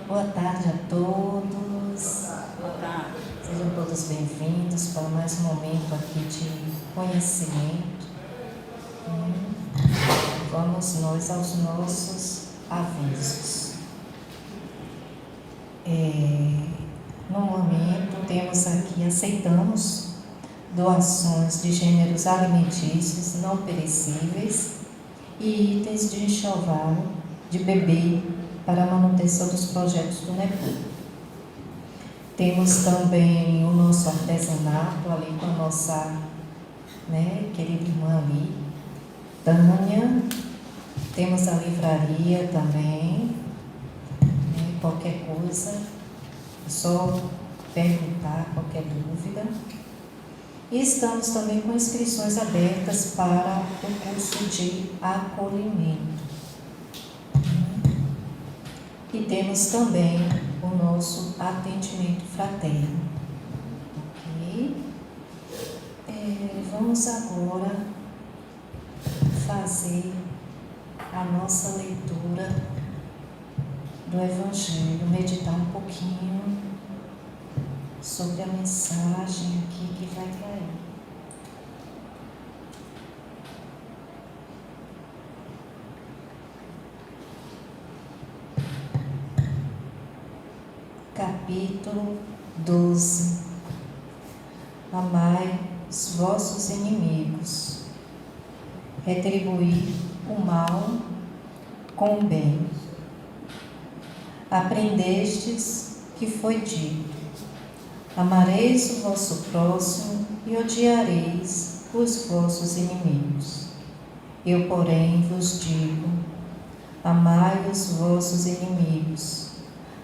Boa tarde a todos. Boa tarde. Sejam todos bem-vindos para mais um momento aqui de conhecimento. Vamos nós aos nossos avisos. No momento temos aqui, aceitamos doações de gêneros alimentícios não perecíveis e itens de enxoval de bebê para a manutenção dos projetos do NEPUR. Temos também o nosso artesanato ali com a nossa querida irmã ali, Tânia. Temos a livraria também, qualquer coisa, é só perguntar, qualquer dúvida. E estamos também com inscrições abertas para o curso de acolhimento. E temos também o nosso atendimento fraterno. Ok? Vamos agora fazer a nossa leitura do Evangelho, meditar um pouquinho sobre a mensagem aqui que vai cair. Capítulo 12. Amai os vossos inimigos, retribuí o mal com o bem. Aprendestes que foi dito: amareis o vosso próximo e odiareis os vossos inimigos. Eu, porém, vos digo: amai os vossos inimigos,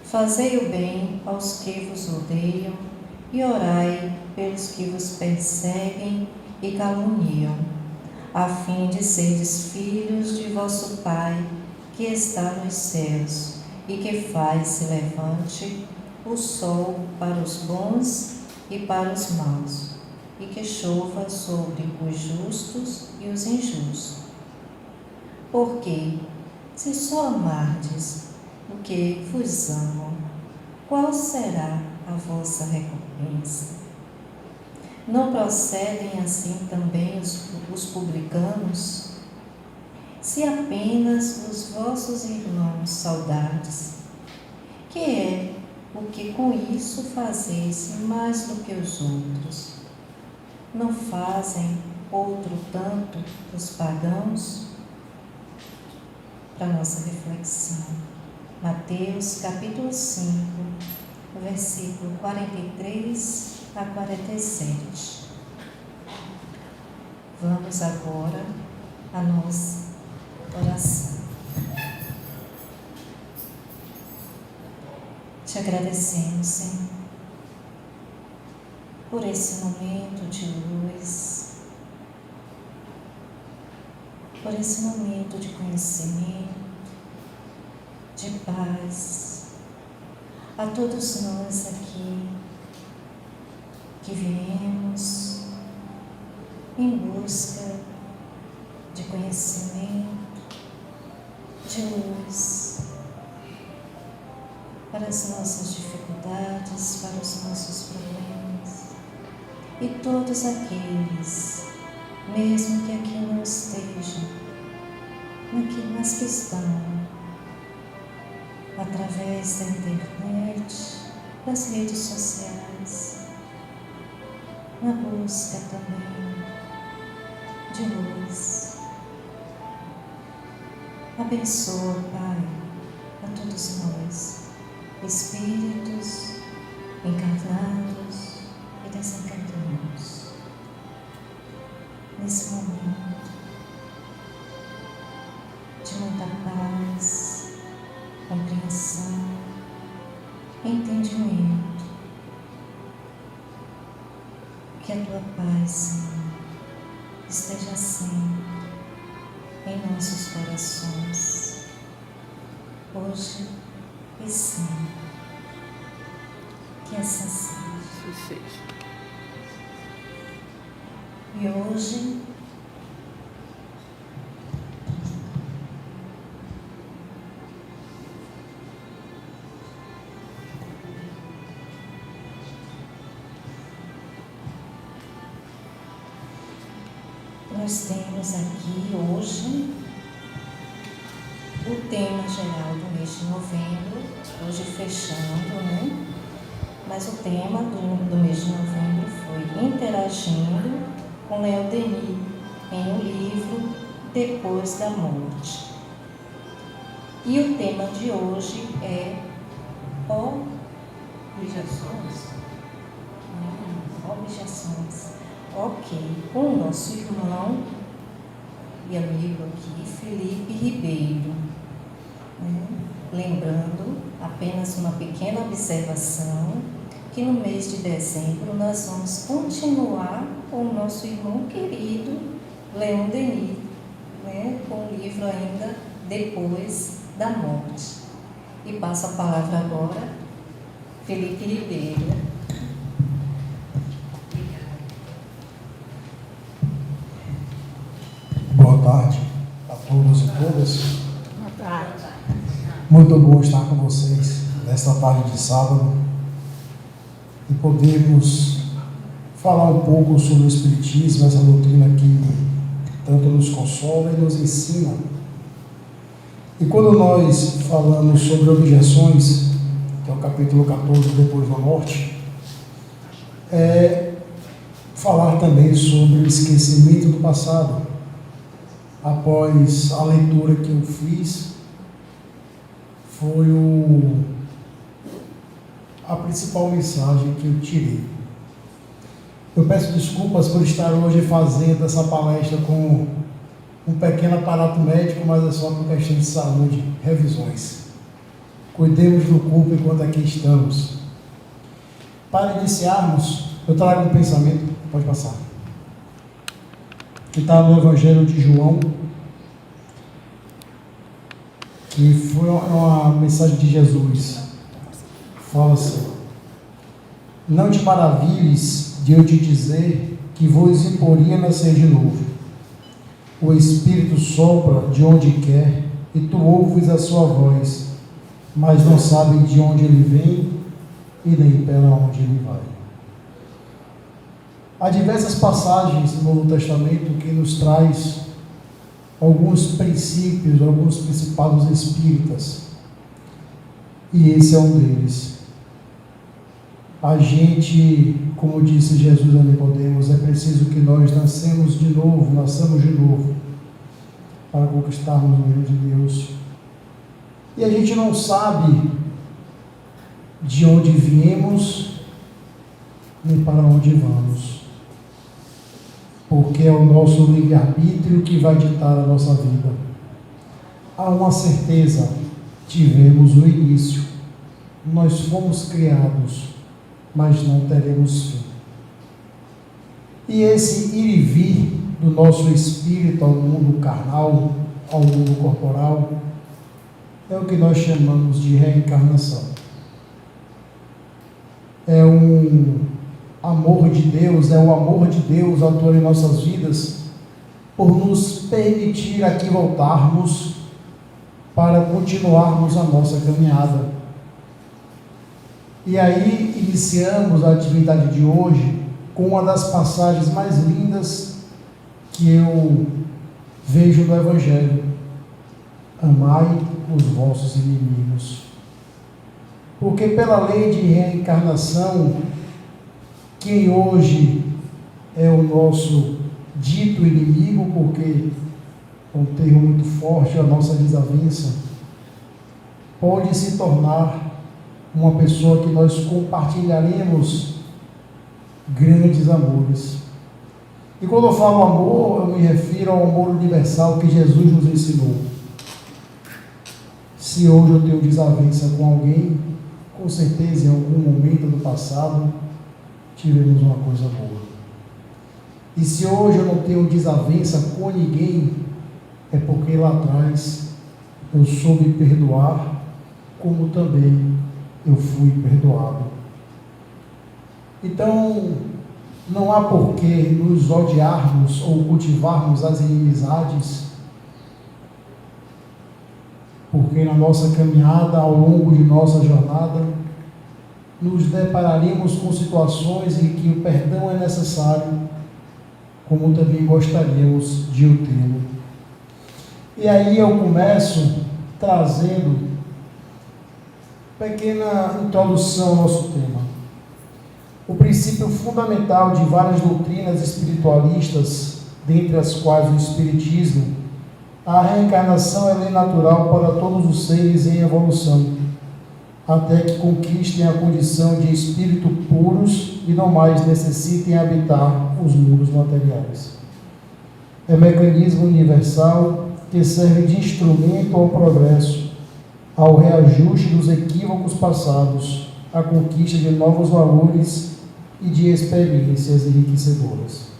fazei o bem aos que vos odeiam e orai pelos que vos perseguem e caluniam, a fim de seres filhos de vosso Pai que está nos céus e que faz se levante o sol para os bons e para os maus, e que chova sobre os justos e os injustos. Porque, se só amardes o que vos amam, qual será a vossa recompensa? Não procedem assim também os publicanos? Se apenas os vossos irmãos saudardes, que é o que com isso fazeis mais do que os outros? Não fazem outro tanto os pagãos? Para nossa reflexão, Mateus capítulo 5, versículo 43 a 47. Vamos agora à nossa oração. Te agradecemos, Senhor, por esse momento de luz, por esse momento de conhecimento, de paz, a todos nós aqui que viemos em busca de conhecimento, de luz, para as nossas dificuldades, para os nossos problemas, e todos aqueles, mesmo que aqui não estejam, mas que estão através da internet, das redes sociais, na busca também de luz. Abençoa, Pai, a todos nós, espíritos encarnados e desencarnados, nesse momento de muita paz, compreensão, entendimento. Que a tua paz, Senhor, esteja sempre em nossos corações, hoje e sempre. Que assim seja. E hoje nós temos aqui hoje o tema geral do mês de novembro, hoje fechando, né? Mas o tema do mês de novembro foi Interagindo com Léo Denis em um livro Depois da Morte. E o tema de hoje é objeções. Objeções. Ok, o nosso irmão e amigo aqui, Felipe Ribeiro. Lembrando, apenas uma pequena observação, que no mês de dezembro nós vamos continuar com o nosso irmão querido, Léo Denis, com o livro ainda Depois da Morte. E passo a palavra agora, Felipe Ribeiro. Boa tarde a todos e todas. Boa tarde. Muito bom estar com vocês nesta tarde de sábado e podermos falar um pouco sobre o Espiritismo, essa doutrina que tanto nos consola e nos ensina. E quando nós falamos sobre objeções, que é o capítulo 14, Depois da Morte, falar também sobre o esquecimento do passado. Após a leitura que eu fiz, foi a principal mensagem que eu tirei. Eu peço desculpas por estar hoje fazendo essa palestra com um pequeno aparato médico, mas é só por questão de saúde, revisões. Cuidemos do corpo enquanto aqui estamos. Para iniciarmos, eu trago um pensamento, pode passar, que está no Evangelho de João, que foi uma mensagem de Jesus. Fala assim: não te maravilhes de eu te dizer que vos imporia nascer de novo. O Espírito sopra de onde quer, e tu ouves a sua voz, mas não sabem de onde ele vem e nem para onde ele vai. Há diversas passagens no Novo Testamento que nos traz alguns princípios, alguns principados espíritas, e esse é um deles. A gente, como disse Jesus a Nicodemos, é preciso que nós nasçamos de novo, para conquistarmos o reino de Deus. E a gente não sabe de onde viemos, nem para onde vamos, porque é o nosso livre-arbítrio que vai ditar a nossa vida. Há uma certeza: tivemos o início, nós fomos criados, mas não teremos fim. E esse ir e vir do nosso espírito ao mundo carnal, ao mundo corporal, é o que nós chamamos de reencarnação. É um amor de Deus, é o amor de Deus atuando em nossas vidas, por nos permitir aqui voltarmos para continuarmos a nossa caminhada. E aí iniciamos a atividade de hoje com uma das passagens mais lindas que eu vejo no Evangelho: amai os vossos inimigos. Porque pela lei de reencarnação, quem hoje é o nosso dito inimigo, porque é um termo muito forte, a nossa desavença, pode se tornar uma pessoa que nós compartilharemos grandes amores. E quando eu falo amor, eu me refiro ao amor universal que Jesus nos ensinou. Se hoje eu tenho desavença com alguém, com certeza em algum momento do passado tivemos uma coisa boa. E se hoje eu não tenho desavença com ninguém, é porque lá atrás eu soube perdoar, como também eu fui perdoado. Então, não há por que nos odiarmos ou cultivarmos as inimizades, porque na nossa caminhada, ao longo de nossa jornada, nos depararemos com situações em que o perdão é necessário, como também gostaríamos de o tê-lo. E aí eu começo trazendo pequena introdução ao nosso tema. O princípio fundamental de várias doutrinas espiritualistas, dentre as quais o Espiritismo, a reencarnação é lei natural para todos os seres em evolução, até que conquistem a condição de espírito puros e não mais necessitem habitar os mundos materiais. É mecanismo universal que serve de instrumento ao progresso, ao reajuste dos equívocos passados, à conquista de novos valores e de experiências enriquecedoras.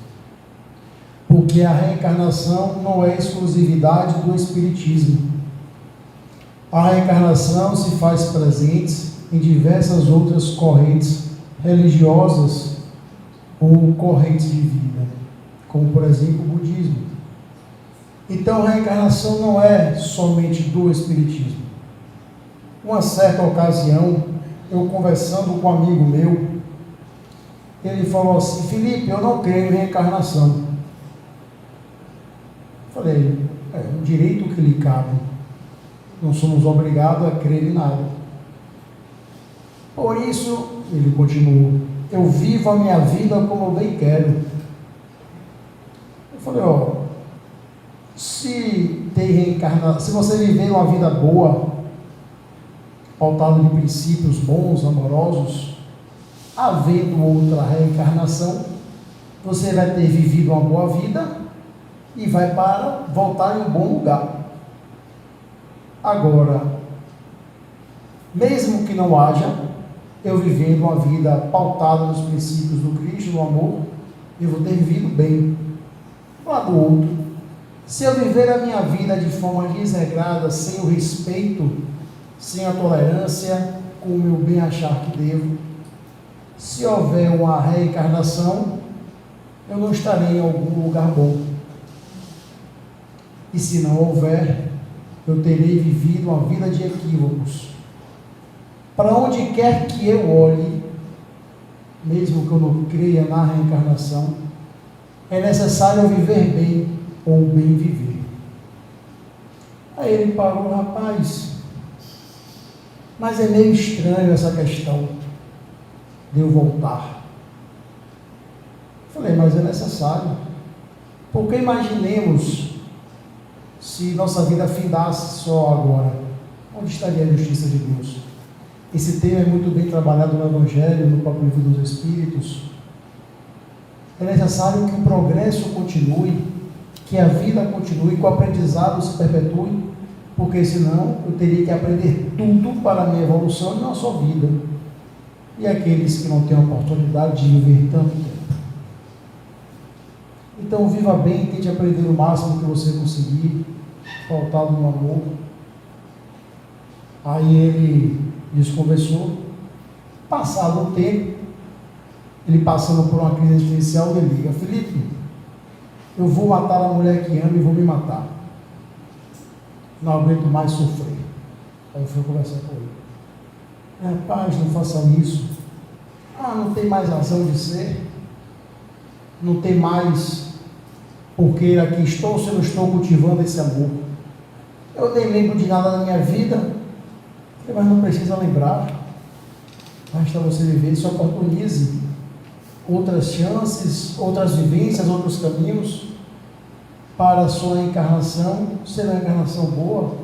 Porque a reencarnação não é exclusividade do Espiritismo. A reencarnação se faz presente em diversas outras correntes religiosas ou correntes de vida, como por exemplo o budismo. Então a reencarnação não é somente do Espiritismo. Uma certa ocasião, eu conversando com um amigo meu, ele falou assim: Felipe, eu não creio em reencarnação. Falei, é um direito que lhe cabe. Não somos obrigados a crer em nada. Por isso, ele continuou, eu vivo a minha vida como eu bem quero. Eu falei, se tem reencarnação, se você viver uma vida boa, pautada de princípios bons, amorosos, havendo outra reencarnação, você vai ter vivido uma boa vida e vai para voltar em um bom lugar. Agora, mesmo que não haja, eu vivendo uma vida pautada nos princípios do Cristo, do amor, eu vou ter vivido bem. Do lado do outro, se eu viver a minha vida de forma desregrada, sem o respeito, sem a tolerância, com o meu bem achar que devo, se houver uma reencarnação, eu não estarei em algum lugar bom. E se não houver, eu terei vivido uma vida de equívocos. Para onde quer que eu olhe, mesmo que eu não creia na reencarnação, é necessário viver bem ou bem viver. Aí ele parou, rapaz, mas é meio estranho essa questão de eu voltar. Falei, mas é necessário, porque imaginemos se nossa vida findasse só agora, onde estaria a justiça de Deus? Esse tema é muito bem trabalhado no Evangelho, no próprio Livro dos Espíritos. É necessário que o progresso continue, que a vida continue, que o aprendizado se perpetue, porque senão eu teria que aprender tudo para a minha evolução e não só vida. E aqueles que não têm a oportunidade de viver tanto tempo. Então viva bem, tente aprender o máximo que você conseguir, pautado no amor. Aí ele desconversou. Passado um tempo, ele passando por uma crise existencial, ele liga: Felipe, eu vou matar a mulher que amo e vou me matar. Não aguento mais sofrer. Aí eu fui conversar com ele. Rapaz, não faça isso. Não tem mais razão de ser. Não tem mais porque aqui estou se eu não estou cultivando esse amor. Eu nem lembro de nada na minha vida, mas não precisa lembrar. Basta você viver, se oportunize outras chances, outras vivências, outros caminhos para a sua encarnação, ser uma encarnação boa,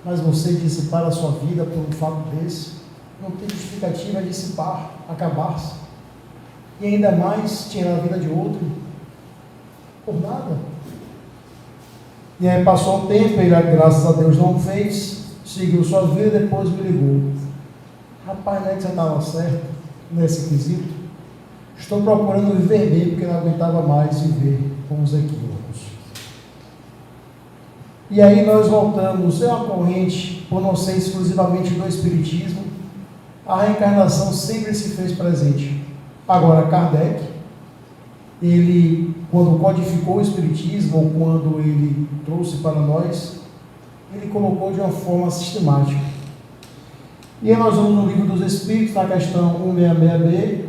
mas você dissipar a sua vida por um fato desse, não tem justificativa de dissipar, acabar-se, e ainda mais tirar a vida de outro, por nada. E aí passou um tempo, ele, graças a Deus, não fez, seguiu sua vida, depois me ligou: rapaz, não é que você estava certo nesse quesito? Estou procurando viver bem, porque não aguentava mais viver com os equívocos. E aí nós voltamos, é uma corrente, por não ser exclusivamente do Espiritismo, a reencarnação sempre se fez presente. Agora, Kardec, ele, quando codificou o Espiritismo, ou quando ele trouxe para nós, ele colocou de uma forma sistemática. E aí nós vamos no Livro dos Espíritos, na questão 166b,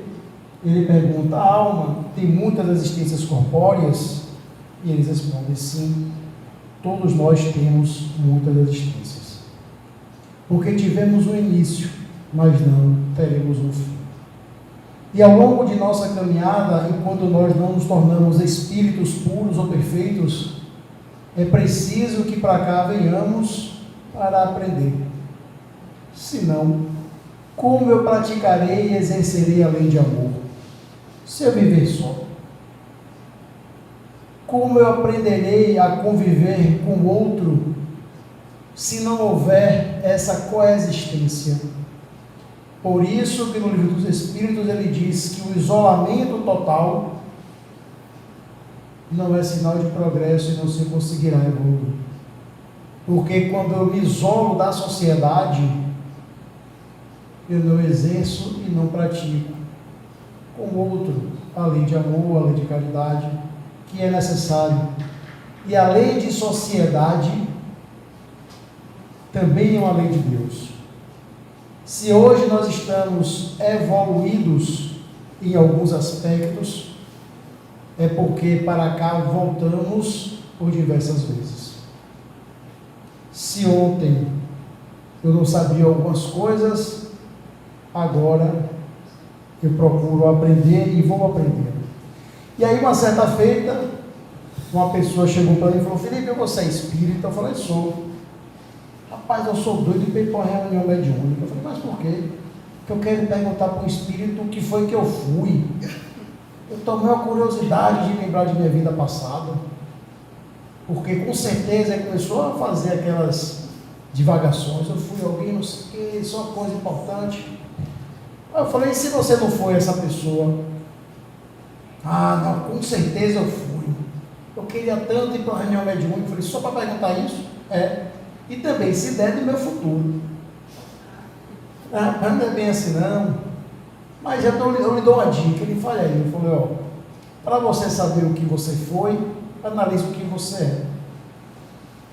ele pergunta: a alma tem muitas existências corpóreas? E eles respondem: sim, todos nós temos muitas existências. Porque tivemos um início, mas não teremos um fim. E ao longo de nossa caminhada, enquanto nós não nos tornamos espíritos puros ou perfeitos, é preciso que para cá venhamos para aprender. Senão, como eu praticarei e exercerei a lei de amor, se eu viver só? Como eu aprenderei a conviver com o outro, se não houver essa coexistência? Por isso que no Livro dos Espíritos ele diz que o isolamento total não é sinal de progresso e não se conseguirá evoluir. Porque quando eu me isolo da sociedade, eu não exerço e não pratico com o outro a lei de amor, a lei de caridade, que é necessário. E a lei de sociedade também é uma lei de Deus. Se hoje nós estamos evoluídos em alguns aspectos, é porque para cá voltamos por diversas vezes. Se ontem eu não sabia algumas coisas, agora eu procuro aprender e vou aprender. E aí, uma certa feita, uma pessoa chegou para mim e falou: Felipe, você é espírita? Eu falei: sou. Rapaz, eu sou doido para ir para uma reunião mediúnica. Eu falei: mas por quê? Porque eu quero perguntar para o espírito o que foi que eu fui. Eu tomei uma curiosidade de lembrar de minha vida passada, porque com certeza ele começou a fazer aquelas divagações. Eu fui alguém, não sei o que, isso é uma coisa importante. Eu falei: e se você não foi essa pessoa? Ah, não, com certeza eu fui. Eu queria tanto ir para uma reunião mediúnica. Eu falei: só para perguntar isso? É. E também, se der, do meu futuro. Não é bem assim, não. Mas eu lhe dou uma dica. Ele fala aí. Eu falei: ó, para você saber o que você foi, analise o que você é.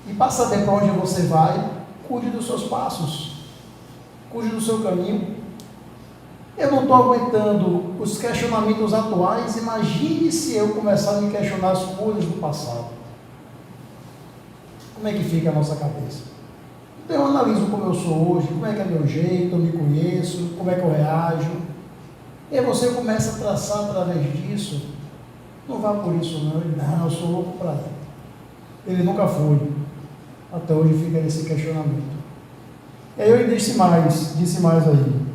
E para saber para onde você vai, cuide dos seus passos. Cuide do seu caminho. Eu não estou aguentando os questionamentos atuais. Imagine se eu começar a me questionar as coisas do passado. Como é que fica a nossa cabeça? Então eu analiso como eu sou hoje, como é que é meu jeito, eu me conheço, como é que eu reajo. E aí você começa a traçar através disso. Não vá por isso não. Ele: não, eu sou louco para ele. Ele nunca foi. Até hoje fica nesse questionamento. E aí eu disse mais aí.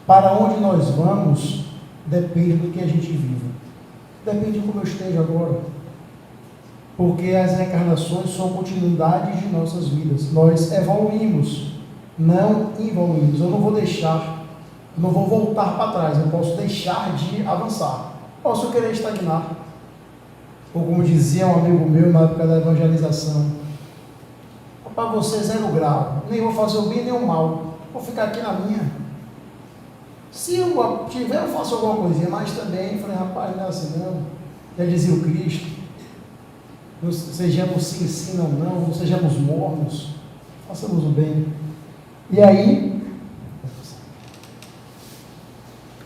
Para onde nós vamos, depende do que a gente vive. Depende de como eu esteja agora. Porque as reencarnações são continuidades de nossas vidas. Nós evoluímos, não evoluímos. Eu não vou eu não vou voltar para trás. Eu posso deixar de avançar. Posso querer estagnar. Ou como dizia um amigo meu na época da evangelização: para você 0 grau, nem vou fazer o bem nem o mal. Vou ficar aqui na minha. Se eu tiver, eu faço alguma coisinha, mas também, falei: rapaz, não é assim não. Já dizia o Cristo: não sejamos sim, não sejamos mornos, façamos o bem. E aí,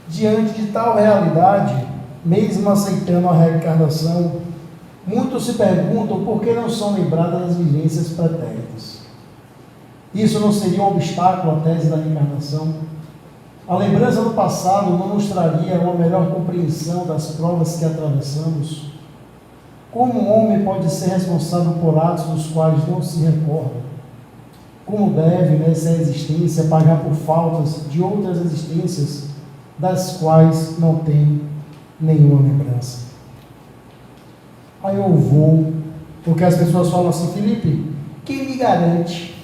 diante de tal realidade, mesmo aceitando a reencarnação, muitos se perguntam por que não são lembradas as vivências pretéritas. Isso não seria um obstáculo à tese da reencarnação? A lembrança do passado não nos traria uma melhor compreensão das provas que atravessamos? Como um homem pode ser responsável por atos dos quais não se recorda? Como deve, nessa existência, pagar por faltas de outras existências das quais não tem nenhuma lembrança? Aí eu vou, porque as pessoas falam assim: Felipe, quem me garante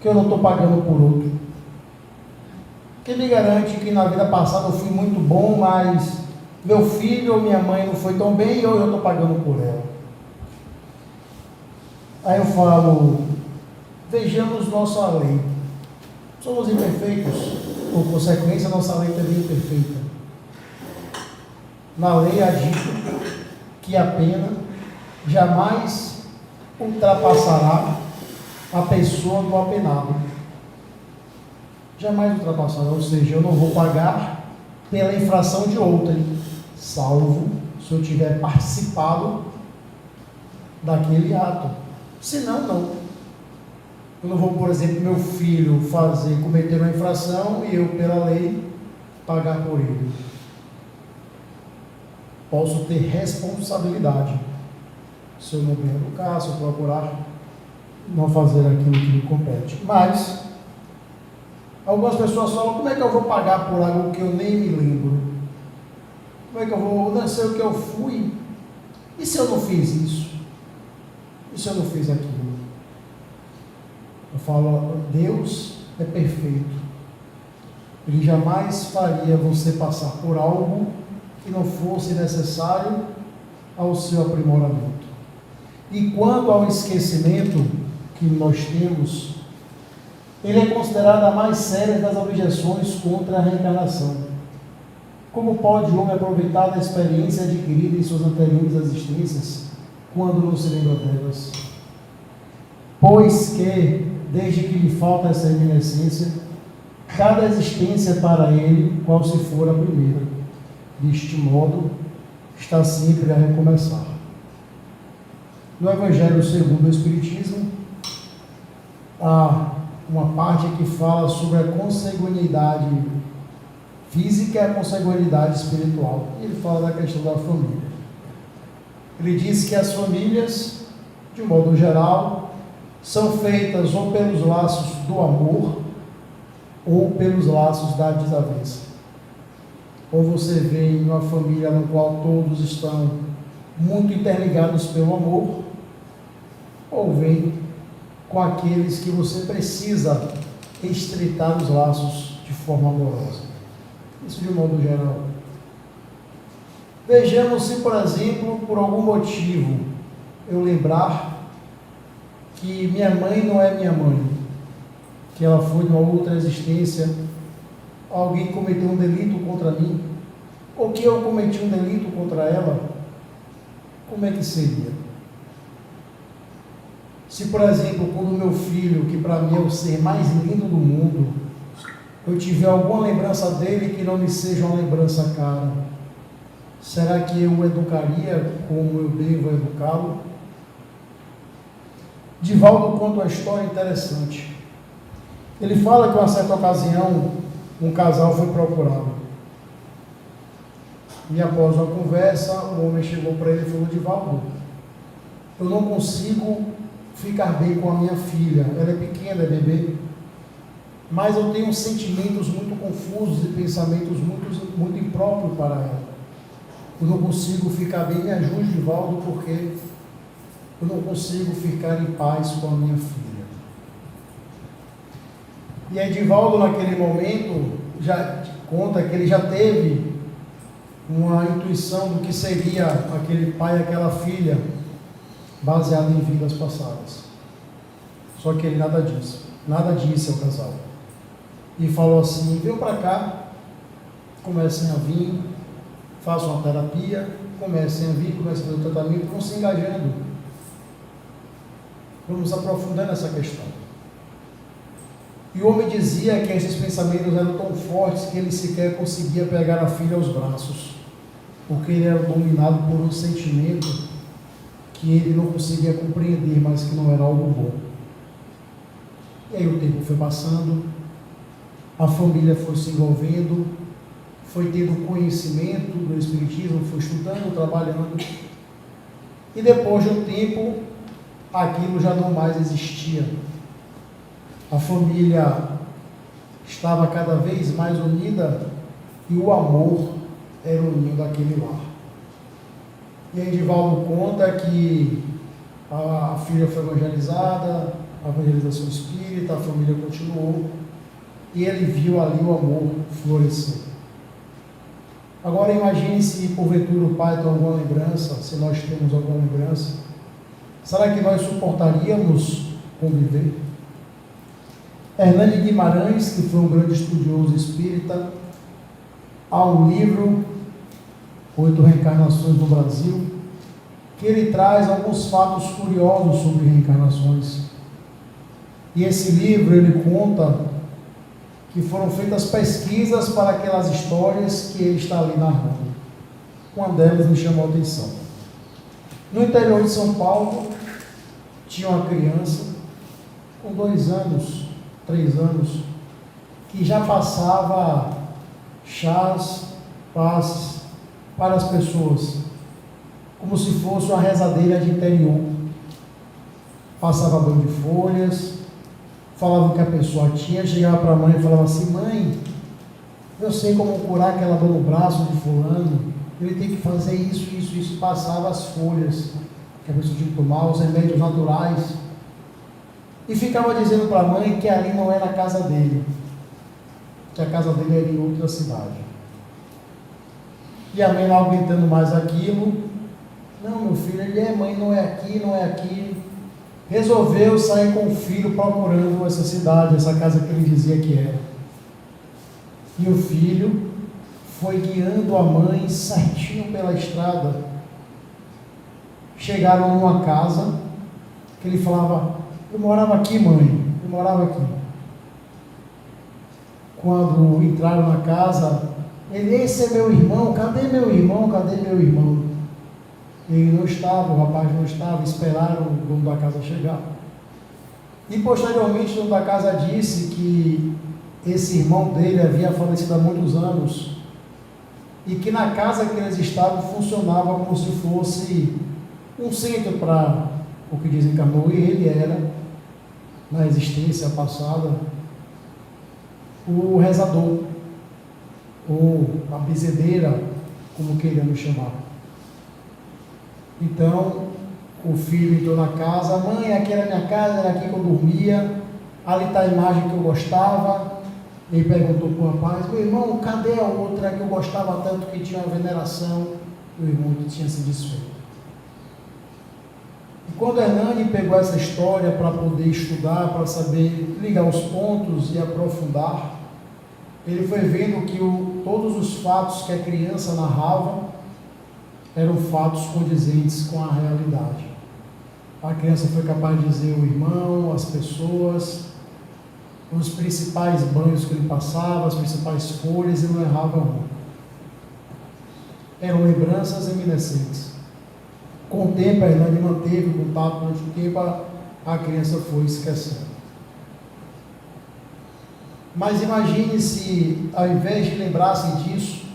que eu não estou pagando por outro? Quem me garante que na vida passada eu fui muito bom, mas meu filho ou minha mãe não foi tão bem e hoje eu estou pagando por ela? Aí eu falo: vejamos nossa lei. Somos imperfeitos, por consequência, nossa lei também é imperfeita. Na lei há dito que a pena jamais ultrapassará a pessoa do apenado. Jamais ultrapassará, ou seja, eu não vou pagar pela infração de outrem, salvo se eu tiver participado daquele ato. Senão, não. Eu não vou, por exemplo, meu filho cometer uma infração e eu, pela lei, pagar por ele. Posso ter responsabilidade se eu não me educar, se eu procurar não fazer aquilo que me compete. Mas algumas pessoas falam: como é que eu vou pagar por algo que eu nem me lembro? Como é que eu vou, não sei o que eu fui? E se eu não fiz isso? E se eu não fiz aquilo? Eu falo: Deus é perfeito. Ele jamais faria você passar por algo que não fosse necessário ao seu aprimoramento. E quanto ao esquecimento que nós temos, ele é considerado a mais séria das objeções contra a reencarnação. Como pode o homem aproveitar da experiência adquirida em suas anteriores existências, quando não se lembra delas? Pois que, desde que lhe falta essa reminiscência, cada existência é para ele qual se for a primeira. Deste modo, está sempre a recomeçar. No Evangelho segundo o Espiritismo, há uma parte que fala sobre a consanguinidade física e a consanguinidade espiritual. E ele fala da questão da família. Ele diz que as famílias, de modo geral, são feitas ou pelos laços do amor ou pelos laços da desavença. Ou você vê em uma família no qual todos estão muito interligados pelo amor, ou vem com aqueles que você precisa estreitar os laços de forma amorosa. Isso de modo geral. Vejamos se, por exemplo, por algum motivo eu lembrar que minha mãe não é minha mãe, que ela foi numa outra existência, alguém cometeu um delito contra mim, ou que eu cometi um delito contra ela, como é que seria? Se, por exemplo, quando meu filho, que para mim é o ser mais lindo do mundo, eu tiver alguma lembrança dele que não me seja uma lembrança cara, será que eu o educaria como eu devo educá-lo? Divaldo conta uma história interessante. Ele fala que, em uma certa ocasião, um casal foi procurá-lo. E após uma conversa, o homem chegou para ele e falou: Divaldo, eu não consigo ficar bem com a minha filha. Ela é pequena, é bebê, mas eu tenho sentimentos muito confusos e pensamentos muito impróprios para ela. Eu não consigo ficar bem. Me ajude, Divaldo, porque eu não consigo ficar em paz com a minha filha. E aí Divaldo, naquele momento, já conta que ele já teve uma intuição do que seria aquele pai e aquela filha, baseado em vidas passadas. Só que ele nada disse ao casal. E falou assim: venham para cá, comecem a vir, façam uma terapia, comecem a vir, comecem a fazer o tratamento, vão se engajando. Vamos aprofundando essa questão. E o homem dizia que esses pensamentos eram tão fortes que ele sequer conseguia pegar a filha aos braços, porque ele era dominado por um sentimento que ele não conseguia compreender, mas que não era algo bom. E aí o tempo foi passando, a família foi se envolvendo, foi tendo conhecimento do Espiritismo, foi estudando, trabalhando, e depois de um tempo, aquilo já não mais existia. A família estava cada vez mais unida e o amor era o ninho daquele lar. E aí Divaldo conta que a filha foi evangelizada, a evangelização espírita, a família continuou, e ele viu ali o amor florescer. Agora imagine se porventura o pai tem alguma lembrança, se nós temos alguma lembrança, será que nós suportaríamos conviver? Hernani Guimarães, que foi um grande estudioso espírita, há um livro, 8 Reencarnações no Brasil, que ele traz alguns fatos curiosos sobre reencarnações. E esse livro, ele conta que foram feitas pesquisas para aquelas histórias que ele está ali narrando. Uma delas me chamou a atenção. No interior de São Paulo, tinha uma criança com 2 anos, 3 anos, que já passava chás, passes para as pessoas, como se fosse uma rezadeira de interior. Passava banho de folhas, falava o que a pessoa tinha, chegava para a mãe e falava assim: mãe, eu sei como curar aquela dor no braço de fulano, ele tem que fazer isso, passava as folhas que a pessoa tinha que tomar, os remédios naturais, e ficava dizendo para a mãe que ali não era a casa dele, que a casa dele era em outra cidade. E a mãe não aguentando mais aquilo: não, meu filho, ele é mãe, não é aqui, não é aqui. Resolveu sair com o filho procurando essa cidade, essa casa que ele dizia que era. E o filho foi guiando a mãe certinho pela estrada. Chegaram numa casa que ele falava: eu morava aqui, mãe, eu morava aqui. Quando entraram na casa, ele: esse é meu irmão, cadê meu irmão, cadê meu irmão? Ele não estava, o rapaz não estava, esperaram o dono da casa chegar. E posteriormente o dono da casa disse que esse irmão dele havia falecido há muitos anos e que na casa que eles estavam funcionava como se fosse um centro para o que desencarnou, e ele era, na existência passada, o rezador, ou a benzedeira, como queiramos chamar. Então, o filho entrou na casa: mãe, aqui era minha casa, era aqui que eu dormia, ali está a imagem que eu gostava. Ele perguntou para o rapaz: meu irmão, cadê a outra que eu gostava tanto, que tinha uma veneração? O irmão que tinha se desfeito. E quando Hernani pegou essa história para poder estudar, para saber ligar os pontos e aprofundar, ele foi vendo que todos os fatos que a criança narrava eram fatos condizentes com a realidade. A criança foi capaz de dizer o irmão, as pessoas, os principais banhos que ele passava, as principais folhas, e não errava um. Eram lembranças reminiscentes. Com o tempo, a Hernani manteve o contato, durante o tempo a criança foi esquecendo. Mas imagine se, ao invés de lembrassem disso,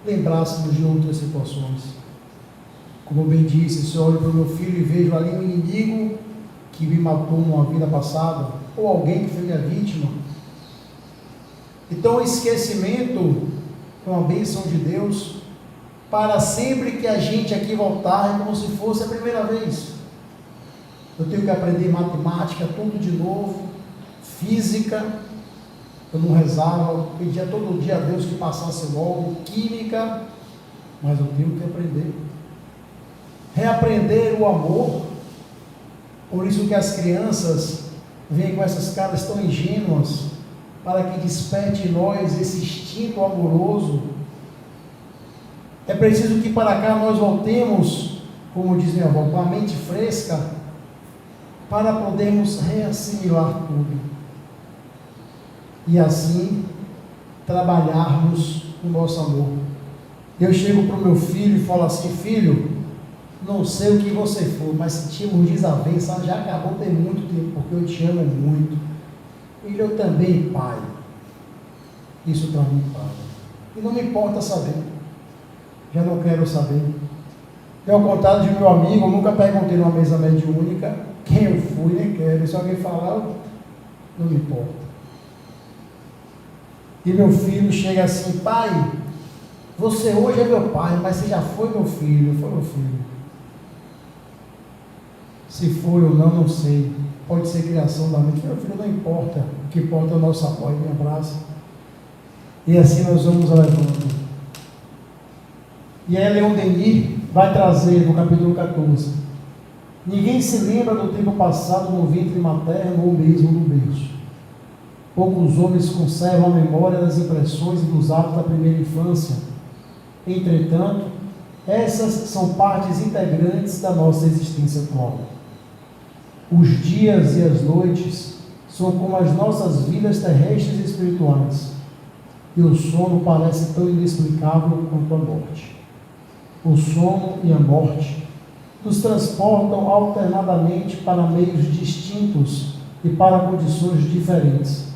lembrássemos de outras situações. Como eu bem disse, se eu olho para o meu filho e vejo ali um inimigo que me matou numa vida passada, ou alguém que foi minha vítima. Então o esquecimento é uma bênção de Deus, para sempre que a gente aqui voltar, é como se fosse a primeira vez. Eu tenho que aprender matemática, tudo de novo, física, eu não rezava, eu pedia todo dia a Deus que passasse logo, química, mas eu tenho que aprender. Reaprender o amor. Por isso que as crianças vêm com essas caras tão ingênuas, para que desperte em nós esse instinto amoroso. É preciso que para cá nós voltemos, como diz minha avó, com a mente fresca, para podermos reassimilar tudo. E assim trabalharmos o nosso amor. Eu chego para o meu filho e falo assim: filho, não sei o que você for, mas se tínhamos desavença, já acabou tem muito tempo, porque eu te amo muito. E eu também, pai. Isso para mim, pai. E não me importa saber. Já não quero saber. E ao contrário de meu amigo, eu nunca perguntei numa mesa mediúnica quem eu fui, nem quero. E se alguém falar, não me importa. E meu filho chega assim: pai, você hoje é meu pai, mas você já foi meu filho. Foi meu filho. Se foi ou não, não sei. Pode ser criação da mente. Meu filho, não importa. O que importa é o nosso apoio, me abraça. E assim nós vamos levando. E aí Leon Denis vai trazer no capítulo 14: ninguém se lembra do tempo passado no ventre materno ou mesmo no berço. Poucos homens conservam a memória das impressões e dos atos da primeira infância. Entretanto, essas são partes integrantes da nossa existência atual. Os dias e as noites são como as nossas vidas terrestres e espirituais, e o sono parece tão inexplicável quanto a morte. O sono e a morte nos transportam alternadamente para meios distintos e para condições diferentes,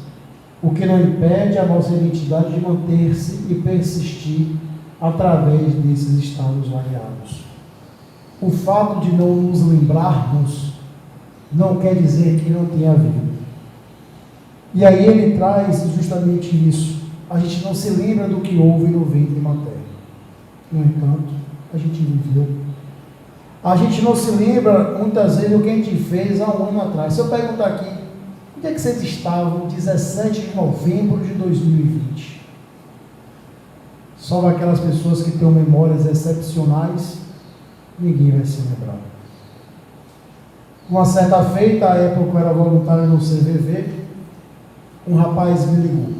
o que não impede a nossa identidade de manter-se e persistir através desses estados variados. O fato de não nos lembrarmos não quer dizer que não tenha vida. E aí ele traz justamente isso. A gente não se lembra do que houve no ventre materno. No entanto, a gente viveu. A gente não se lembra, muitas vezes, do que a gente fez há um ano atrás. Se eu perguntar aqui, onde é que vocês estavam 17 de novembro de 2020? Só aquelas pessoas que têm memórias excepcionais, ninguém vai se lembrar. Uma certa feita, à época eu era voluntário no CVV, um rapaz me ligou.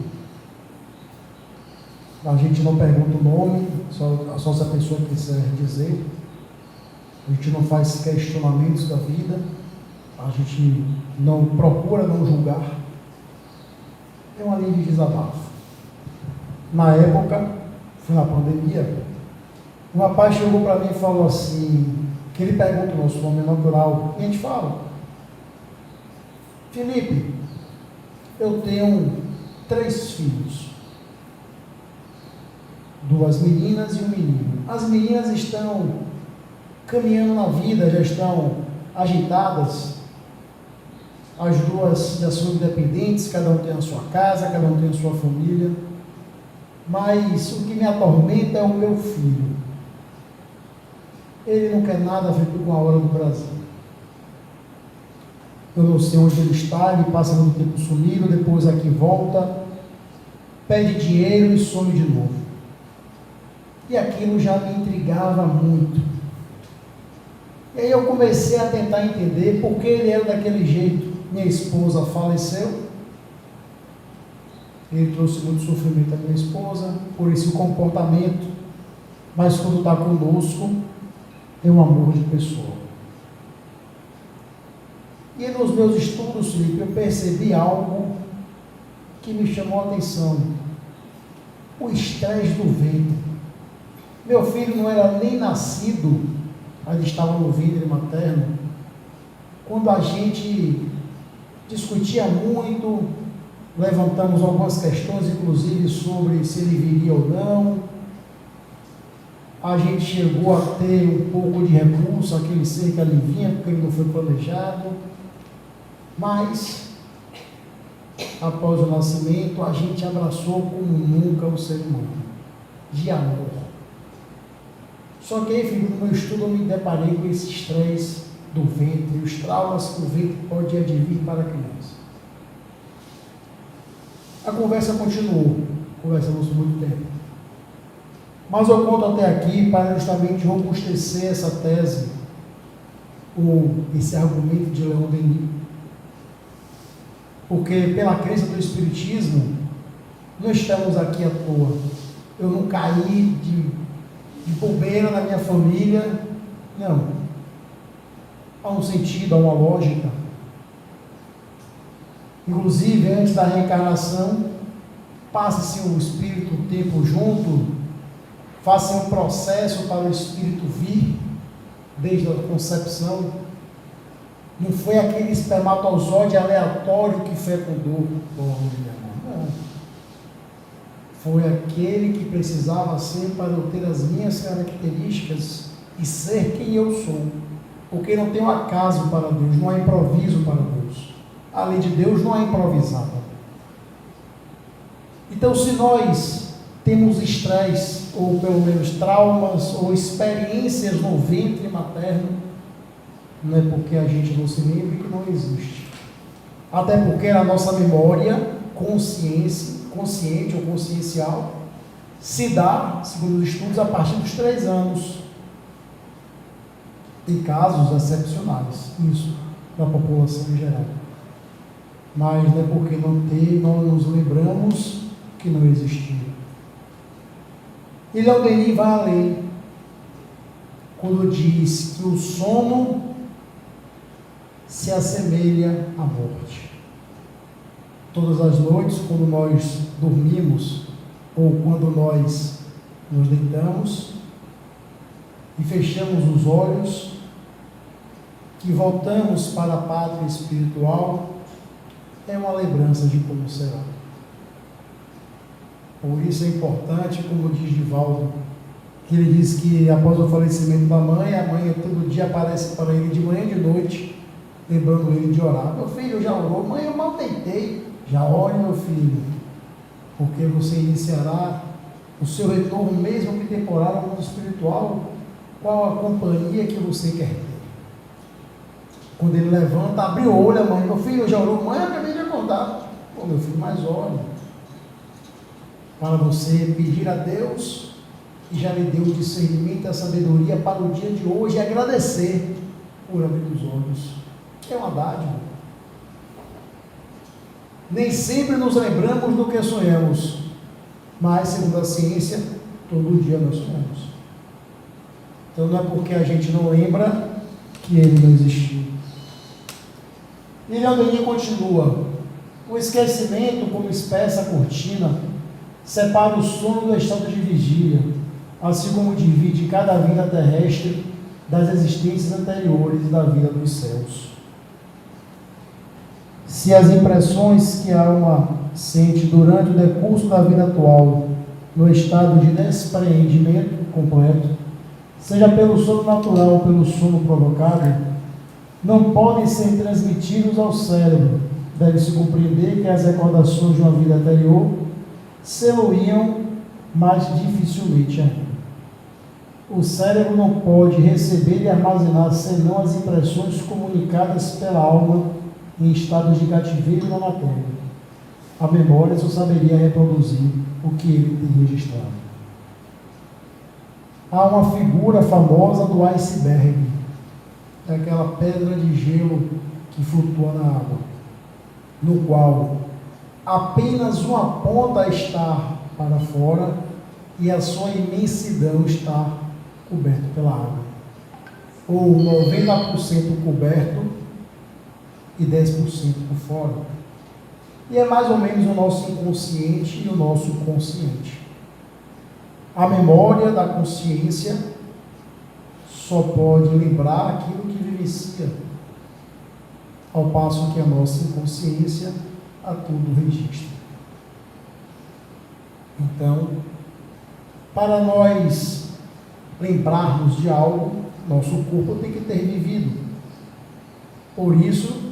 A gente não pergunta o nome, só se a pessoa quiser dizer. A gente não faz questionamentos da vida, a gente não procura não julgar. É uma linha de desabafo. Na época, foi na pandemia, um rapaz chegou para mim e falou assim, que ele pergunta o nosso nome natural, e a gente fala: Felipe, eu tenho 3 filhos, 2 meninas e um menino. As meninas estão caminhando na vida, já estão agitadas, as 2 já são independentes, cada um tem a sua casa, cada um tem a sua família, mas o que me atormenta é o meu filho. Ele não quer nada a ver com a hora do Brasil. Eu não sei onde ele está, ele passa muito tempo sumido, depois aqui volta, pede dinheiro e some de novo. E aquilo já me intrigava muito. E aí eu comecei a tentar entender por que ele era daquele jeito. Minha esposa faleceu, ele trouxe muito sofrimento à minha esposa, por esse comportamento, mas quando está conosco, é um amor de pessoa. E nos meus estudos, Felipe, eu percebi algo que me chamou a atenção: o estresse do ventre. Meu filho não era nem nascido, ainda estava no ventre materno, quando a gente discutia muito, levantamos algumas questões, inclusive sobre se ele viria ou não. A gente chegou a ter um pouco de repulso àquele ser que ali vinha, porque ele não foi planejado. Mas, após o nascimento, a gente abraçou como nunca o ser humano, de amor. Só que aí, filho, no meu estudo eu me deparei com esse estresse do ventre, os traumas que o ventre pode advir para a criança. A conversa continuou, conversamos muito tempo. Mas eu conto até aqui para justamente robustecer essa tese, ou esse argumento de Leon Denis. Porque pela crença do Espiritismo, não estamos aqui à toa. Eu não caí de bobeira na minha família, não. Há um sentido, há uma lógica. Inclusive, antes da reencarnação, passa-se o espírito um tempo junto, faça um processo para o espírito vir, desde a concepção. Não foi aquele espermatozoide aleatório que fecundou, não. Foi aquele que precisava ser para eu ter as minhas características e ser quem eu sou. Porque não tem um acaso para Deus, não há improviso para Deus. A lei de Deus não é improvisada. Então, se nós temos estresse, ou pelo menos traumas, ou experiências no ventre materno, não é porque a gente não se lembra que não existe. Até porque a nossa memória consciente ou consciencial se dá, segundo os estudos, a partir dos 3 anos. Em casos excepcionais, isso, da população em geral. Mas não é porque não nos lembramos que não existiu. E Leon Denis vai além, quando diz que o sono se assemelha à morte. todas as noites, quando nós dormimos ou quando nós nos deitamos e fechamos os olhos, que voltamos para a pátria espiritual, é uma lembrança de como será. Por isso é importante, como diz Divaldo, que ele diz que após o falecimento da mãe, a mãe todo dia aparece para ele de manhã e de noite, lembrando ele de orar. Meu filho já orou? Mãe, eu mal tentei. Já ore, meu filho, porque você iniciará o seu retorno, mesmo que temporário, ao mundo espiritual. Qual a companhia que você quer ter? Quando ele levanta, abre o olho, a mãe, meu filho já orou? Mãe, eu acabei de acordar. Pô, meu filho, mais ore, para você pedir a Deus, que já lhe deu o discernimento e a sabedoria para o dia de hoje, e agradecer por abrir os olhos, que é uma dádiva. Nem sempre nos lembramos do que sonhamos, mas, segundo a ciência, todo dia nós sonhamos. Então não é porque a gente não lembra que ele não existiu. Leon Denis continua: o esquecimento, como espessa cortina, separa o sono do estado de vigília, assim como divide cada vida terrestre das existências anteriores e da vida dos céus. Se as impressões que a alma sente durante o decurso da vida atual, no estado de despreendimento completo, seja pelo sono natural ou pelo sono provocado, não podem ser transmitidos ao cérebro, deve-se compreender que as recordações de uma vida anterior se-lo-iam mais dificilmente ainda. O cérebro não pode receber e armazenar senão as impressões comunicadas pela alma em estados de cativeiro na matéria. A memória só saberia reproduzir o que ele tem registrado. Há uma figura famosa do iceberg, é aquela pedra de gelo que flutua na água, no qual apenas uma ponta está para fora e a sua imensidão está coberta pela água, ou 90% coberto e 10% por fora. E é mais ou menos o nosso inconsciente e o nosso consciente. A memória da consciência só pode lembrar aquilo que vivencia, ao passo que a nossa inconsciência a tudo registra. Então, para nós lembrarmos de algo, nosso corpo tem que ter vivido. Por isso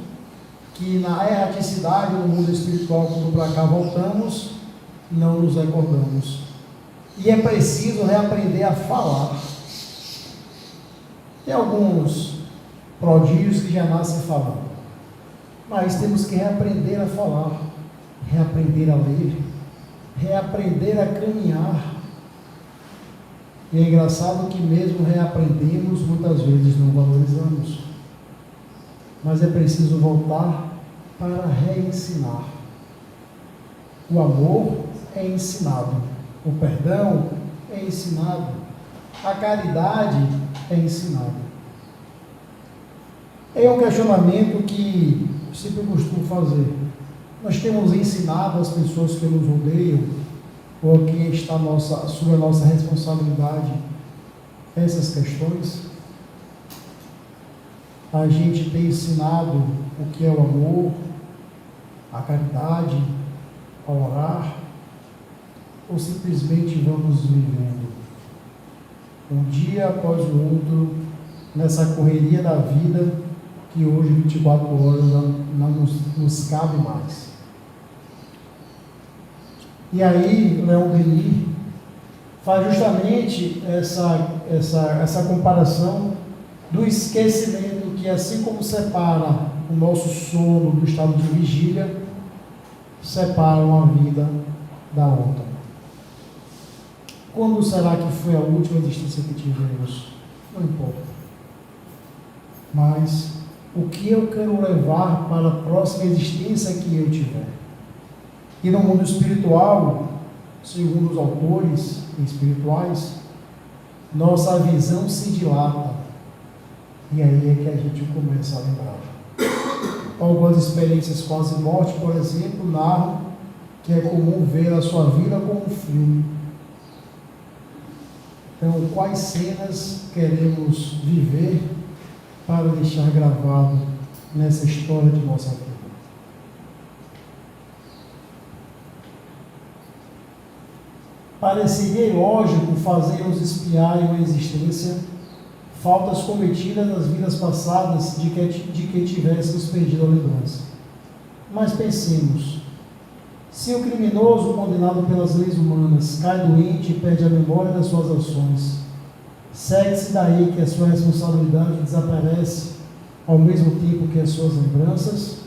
que na erraticidade no mundo espiritual, quando para cá voltamos, não nos recordamos. E é preciso reaprender a falar. Tem alguns prodígios que já nascem falando, mas temos que reaprender a falar, reaprender a ler, reaprender a caminhar. E é engraçado que mesmo reaprendemos, muitas vezes não valorizamos. Mas é preciso voltar para reensinar. O amor é ensinado, o perdão é ensinado, a caridade é ensinada. É um questionamento que sempre costumo fazer. Nós temos ensinado as pessoas que nos rodeiam, ou a quem está sob a nossa responsabilidade, essas questões? A gente tem ensinado o que é o amor, a caridade, a orar, ou simplesmente vamos vivendo um dia após o outro nessa correria da vida que hoje 24 horas não nos cabe mais? E aí Leon Denis faz justamente essa comparação do esquecimento, que assim como separa o nosso sono do estado de vigília, separam a vida da outra. Quando será que foi a última existência que tivemos? Não importa. Mas o que eu quero levar para a próxima existência que eu tiver? E no mundo espiritual, segundo os autores espirituais, nossa visão se dilata. E aí é que a gente começa a lembrar. algumas experiências quase morte, por exemplo, narram que é comum ver a sua vida como um filme. Então, quais cenas queremos viver para deixar gravado nessa história de nossa vida? Pareceria ilógico fazer-nos espiar uma existência, faltas cometidas nas vidas passadas de que tivéssemos perdido a lembrança. Mas pensemos, se o criminoso condenado pelas leis humanas cai doente e perde a memória das suas ações, segue-se daí que a sua responsabilidade desaparece ao mesmo tempo que as suas lembranças?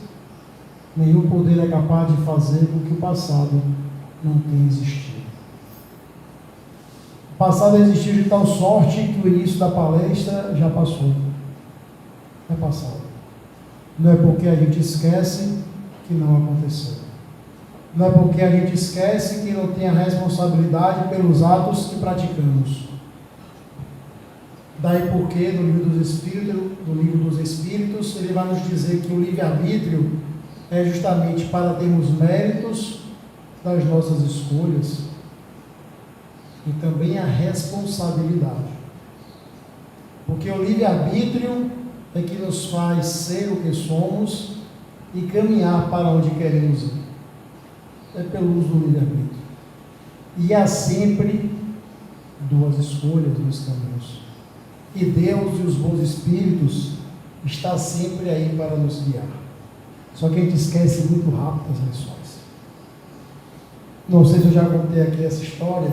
Nenhum poder é capaz de fazer com que o passado não tenha existido. O passado existiu de tal sorte que o início da palestra já passou. É passado. Não é porque a gente esquece que não aconteceu. Não é porque a gente esquece que não tem a responsabilidade pelos atos que praticamos. Daí porque no livro dos Espíritos, ele vai nos dizer que o livre-arbítrio é justamente para termos méritos das nossas escolhas e também a responsabilidade. Porque o livre-arbítrio é que nos faz ser o que somos e caminhar para onde queremos ir. É pelo uso do livre-arbítrio. E há sempre duas escolhas nos caminhos. E Deus e os bons espíritos estão sempre aí para nos guiar. Só que a gente esquece muito rápido as lições. Não sei se eu já contei aqui essa história,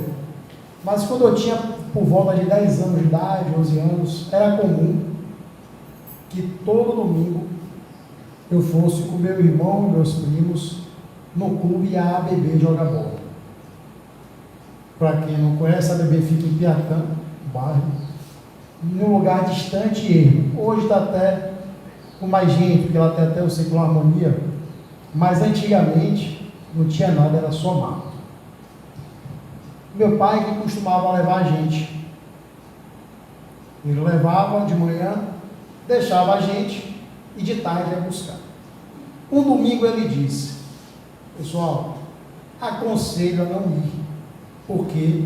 mas quando eu tinha por volta de 10 anos de idade, 11 anos, era comum que todo domingo eu fosse com meu irmão e meus primos no clube ABB jogar bola. Para quem não conhece, a ABB fica em Piatã, bairro, num lugar distante e ermo. Hoje está até com mais gente, porque ela tem até o Ciclo Harmonia, mas antigamente não tinha nada, era só mato. Meu pai que costumava levar a gente. Ele levava de manhã, deixava a gente e de tarde ia buscar. Um domingo ele disse: pessoal, aconselho a não ir, porque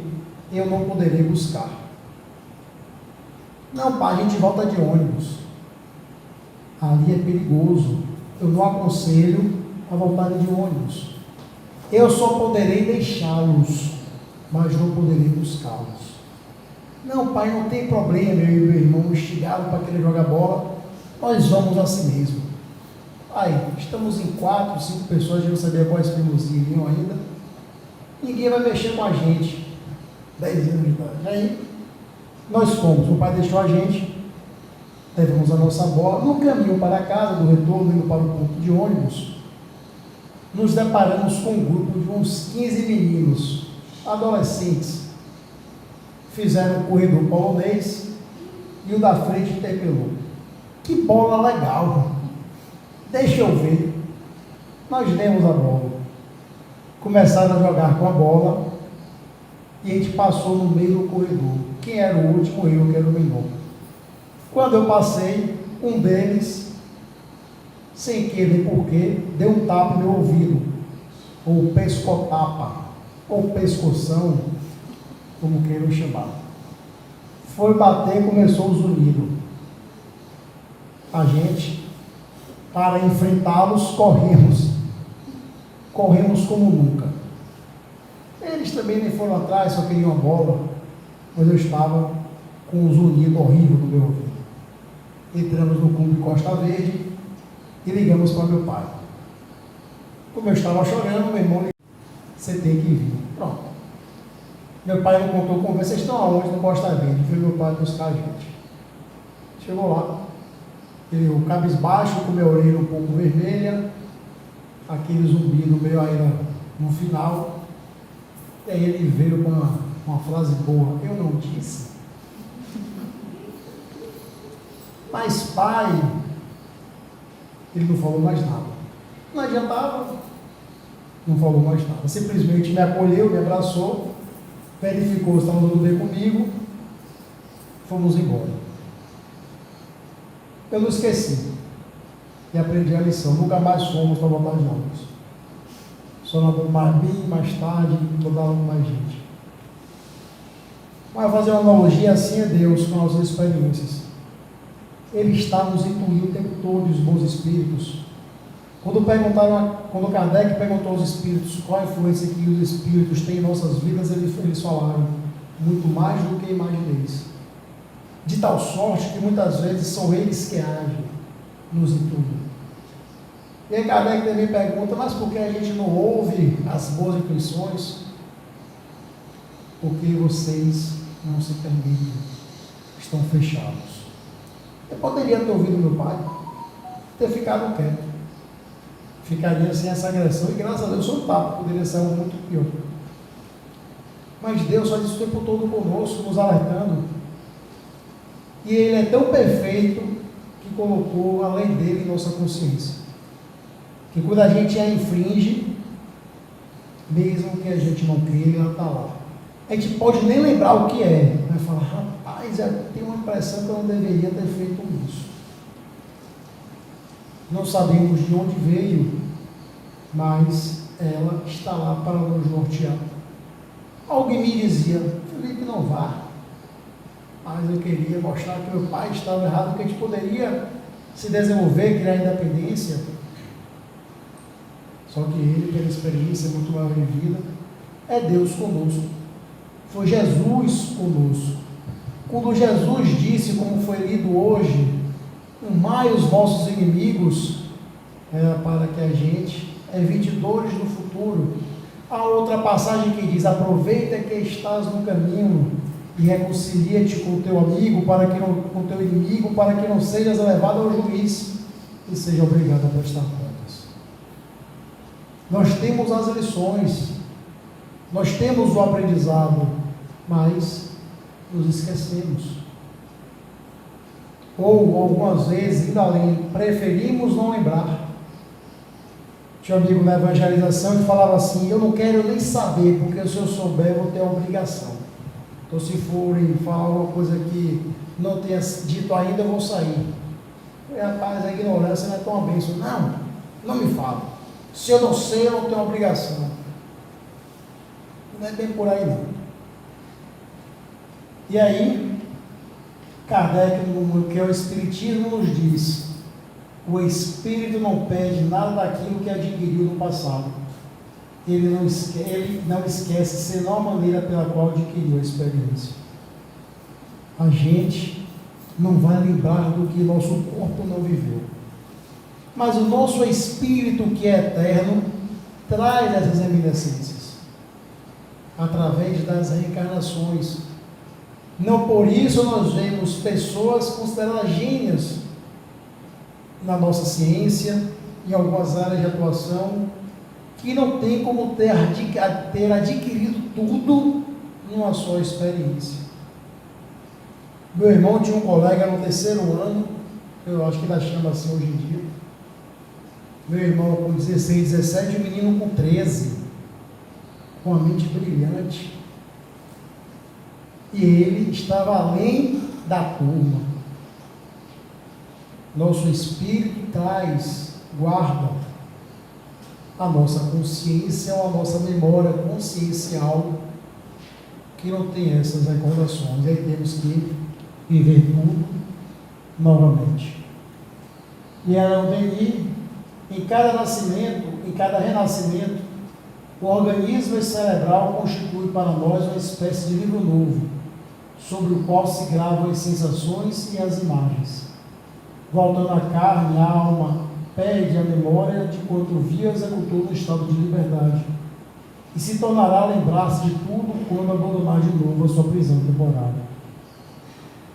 eu não poderei buscar. Não, pai, a gente volta de ônibus. Ali é perigoso. Eu não aconselho a voltarem de ônibus. Eu só poderei deixá-los, mas não poderei buscá-los. Não, pai, não tem problema, eu e meu irmão instigados para querer jogar bola, nós vamos assim mesmo. Aí, estamos em 4, 5 pessoas, a gente não sabia quais primos iriam ainda. Ninguém vai mexer com a gente. 10 anos de idade. Aí, nós fomos, o pai deixou a gente, levamos a nossa bola. No caminho para casa, do retorno, indo para o ponto de ônibus, nos deparamos com um grupo de uns 15 meninos, adolescentes. Fizeram um corredor polonês e o da frente interpelou: que bola legal! Deixa eu ver. Nós demos a bola. Começaram a jogar com a bola e a gente passou no meio do corredor. Quem era o último? Eu, que era o menor. Quando eu passei, um deles, sem querer porquê, deu um tapa no meu ouvido, ou pescotapa, ou pescoção, como queiram chamar. Foi bater, começou o zunido. A gente, para enfrentá-los, corremos como nunca. Eles também nem foram atrás, só queriam a bola, mas eu estava com um zunido horrível no meu ouvido. Entramos no clube Costa Verde e ligamos para meu pai. Como eu estava chorando, meu irmão ligou: você tem que vir. Pronto. Meu pai não contou com vocês estão aonde? No Costa Verde. Foi meu pai buscar a gente. Chegou lá, eu cabisbaixo, com minha orelha um pouco vermelha, aquele zumbido meio ainda no final. E aí ele veio com uma frase boa: eu não disse. Mas pai, ele não falou mais nada. Não adiantava, não falou mais nada. Simplesmente me acolheu, me abraçou, verificou se estava tudo bem comigo, fomos embora. Eu não esqueci. e aprendi a lição. Nunca mais fomos para botar de ônibus. Só nadando mais tarde, botaram mais gente. Mas fazer uma analogia assim é Deus com nossas experiências. Ele está nos intuindo o tempo todo, os bons espíritos. Quando Kardec perguntou aos espíritos qual a influência que os espíritos têm em nossas vidas, eles falaram muito mais do que imagineis. De tal sorte que muitas vezes são eles que agem, nos intuindo. E aí Kardec também pergunta, mas por que a gente não ouve as boas intuições? Porque vocês não se permitem, estão fechados. Eu poderia ter ouvido meu pai, ter ficado quieto, ficaria sem essa agressão, e graças a Deus eu sou tapa, poderia ser algo muito pior. Mas Deus faz isso o tempo todo conosco, nos alertando, e Ele é tão perfeito que colocou a lei dele em nossa consciência, que quando a gente a infringe, mesmo que a gente não queira, ela está lá. A gente pode nem lembrar o que é, vai falar, rapaz, eu tenho uma impressão que eu não deveria ter feito isso. Não sabemos de onde veio, mas ela está lá para nos nortear. Alguém me dizia, Felipe, não vá, mas eu queria mostrar que meu pai estava errado, que a gente poderia se desenvolver, criar independência. Só que ele, pela experiência muito maior em vida, é Deus conosco. Foi Jesus conosco. Quando Jesus disse, como foi lido hoje, amai os vossos inimigos, era para que a gente evite dores no futuro. Há outra passagem que diz, aproveita que estás no caminho e reconcilia-te com o teu amigo, com o teu inimigo, para que não sejas levado ao juiz e seja obrigado a prestar contas. Nós temos as lições, nós temos o aprendizado, mas nos esquecemos. Ou algumas vezes, indo além, preferimos não lembrar. Tinha um amigo na evangelização que falava assim, eu não quero nem saber, porque se eu souber, eu vou ter a obrigação. Então se forem falar alguma coisa que não tenha dito ainda, eu vou sair. E, rapaz, a ignorância não é tão uma bênção. Não me fala. Se eu não sei, eu não tenho obrigação. Não é bem por aí não. E aí, Kardec, que é o Espiritismo, nos diz, o Espírito não perde nada daquilo que adquiriu no passado. Ele não esquece senão a maneira pela qual adquiriu a experiência. A gente não vai lembrar do que nosso corpo não viveu. Mas o nosso Espírito, que é eterno, traz essas reminiscências através das reencarnações. Não por isso nós vemos pessoas consideradas gênias na nossa ciência, em algumas áreas de atuação, que não tem como ter adquirido tudo numa só experiência. Meu irmão tinha um colega no 3º ano, eu acho que ainda chama assim hoje em dia. Meu irmão com 16, 17, e o menino com 13, com a mente brilhante. E ele estava além da turma. Nosso espírito guarda a nossa consciência ou a nossa memória consciencial que não tem essas recordações. Aí temos que viver tudo novamente. E Alain Denis, em cada nascimento, em cada renascimento, o organismo cerebral constitui para nós uma espécie de livro novo, sobre o qual se gravam as sensações e as imagens. Voltando à carne, a alma perde a memória de quanto viu e executou no estado de liberdade, e se tornará a lembrar-se de tudo quando abandonar de novo a sua prisão temporária.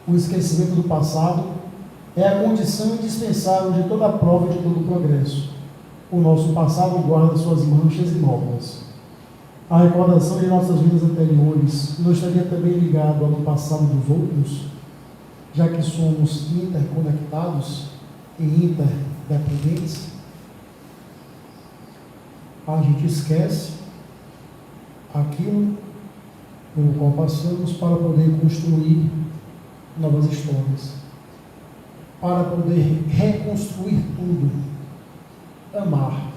O esquecimento do passado é a condição indispensável de toda a prova e de todo o progresso. O nosso passado guarda suas manchas e nódoas. A recordação de nossas vidas anteriores não estaria também ligado ao passado dos outros, já que somos interconectados e interdependentes? A gente esquece aquilo pelo qual passamos para poder construir novas histórias. para poder reconstruir tudo. Amar.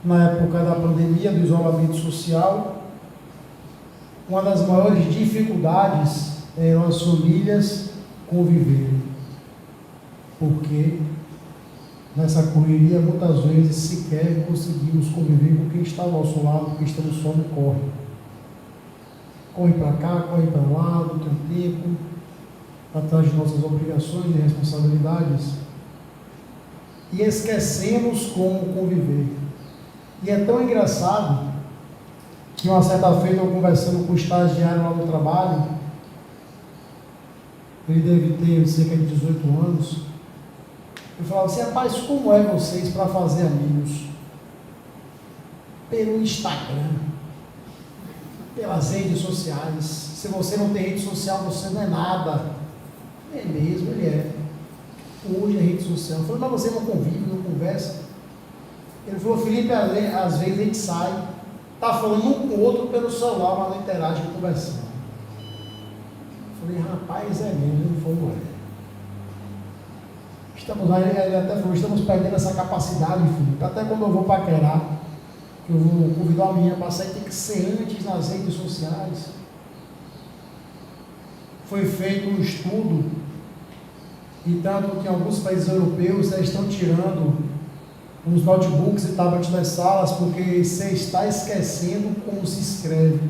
Na época da pandemia, do isolamento social, uma das maiores dificuldades eram as famílias conviverem. Porque nessa correria, muitas vezes, sequer conseguimos conviver com quem está ao nosso lado, porque estamos só no corre. Corre para cá, corre para lá, não tem tempo, atrás de nossas obrigações e responsabilidades. E esquecemos como conviver. E é tão engraçado que uma certa feita eu conversando com o estagiário lá no trabalho, ele deve ter cerca de 18 anos, eu falava assim: rapaz, como é vocês para fazer amigos? Pelo Instagram, pelas redes sociais. Se você não tem rede social, você não é nada. É mesmo, ele é. Hoje é rede social. Eu falei: mas você não convive, não conversa? Ele falou: Felipe, às vezes a gente sai, está falando um com o outro pelo celular, mas não interage conversando. Eu falei: rapaz, é mesmo, ele falou: é. Ele até falou: estamos perdendo essa capacidade, Felipe. Até quando eu vou paquerar, eu vou convidar uma menina para sair, tem que ser antes nas redes sociais. Foi feito um estudo, e tanto que em alguns países europeus já estão tirando os notebooks e tablets das salas, porque você está esquecendo como se escreve,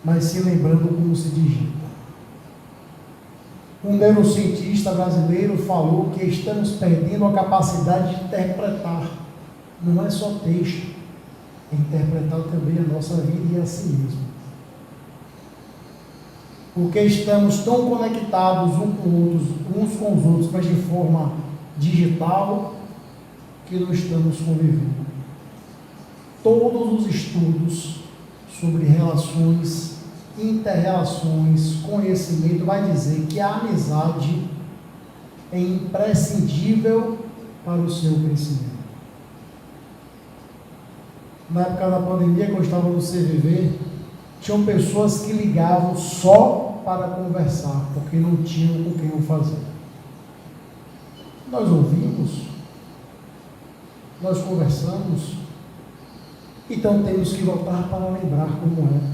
mas se lembrando como se digita. Um neurocientista brasileiro falou que estamos perdendo a capacidade de interpretar. Não é só texto, é interpretar também a nossa vida e a si mesmo. Porque estamos tão conectados uns com os outros, mas de forma digital, que não estamos convivendo. Todos os estudos sobre relações, inter-relações, conhecimento, vai dizer que a amizade é imprescindível para o seu crescimento. Na época da pandemia, que eu estava no CVV, tinham pessoas que ligavam só para conversar, porque não tinham com quem o fazer. Nós ouvimos, nós conversamos, então temos que voltar para lembrar como é,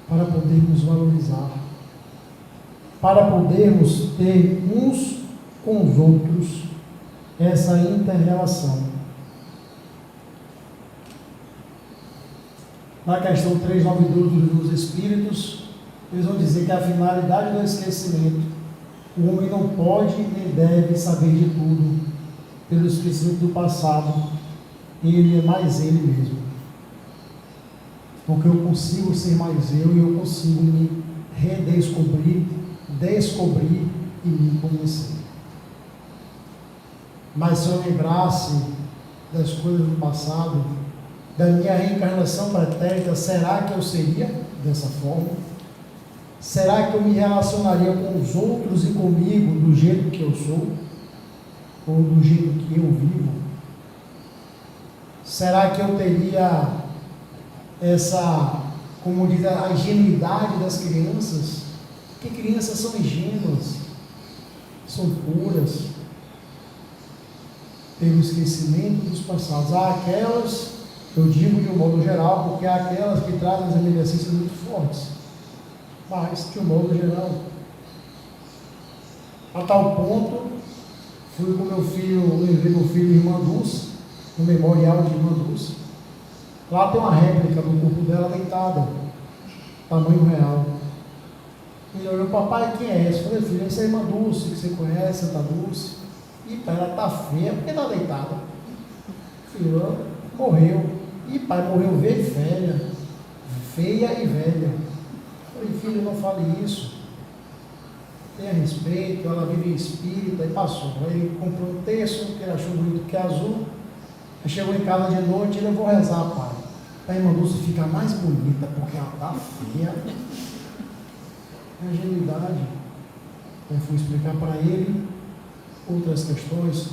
para podermos valorizar, para podermos ter uns com os outros essa inter-relação. Na questão 392 do Livro dos Espíritos, eles vão dizer que a finalidade do esquecimento, o homem não pode nem deve saber de tudo, pelo esquecimento do passado, ele é mais ele mesmo. Porque eu consigo ser mais eu e eu consigo me redescobrir, descobrir e me conhecer. Mas se eu lembrasse das coisas do passado, da minha reencarnação pretérita, será que eu seria dessa forma? Será que eu me relacionaria com os outros e comigo do jeito que eu sou? Ou do jeito que eu vivo? Será que eu teria essa, como diz, a ingenuidade das crianças? Porque crianças são ingênuas, são puras, pelo esquecimento dos passados. Há aquelas, eu digo de um modo geral, porque há aquelas que trazem as reminiscências muito fortes, mas de um modo geral. A tal ponto, fui com meu filho, levei meu filho em Irmã Dulce, no memorial de Irmã Dulce. Lá tem uma réplica do corpo dela deitada, tamanho real. Ele olhou: papai, quem é essa? Eu falei: filho, essa é a Irmã Dulce, que você conhece, Santa Dulce. E pai, ela está feia, porque está deitada. Filho, morreu. E pai, morreu velha, feia e velha. Eu falei: filho, não fale isso. Tenha respeito, ela vive espírita. E passou. Aí ele comprou um terço, que ele achou bonito, que é azul. Aí chegou em casa de noite, ele: eu vou rezar, pai. A Irmã Dulce fica mais bonita, porque ela está feia. É ingenuidade. Eu fui explicar para ele outras questões.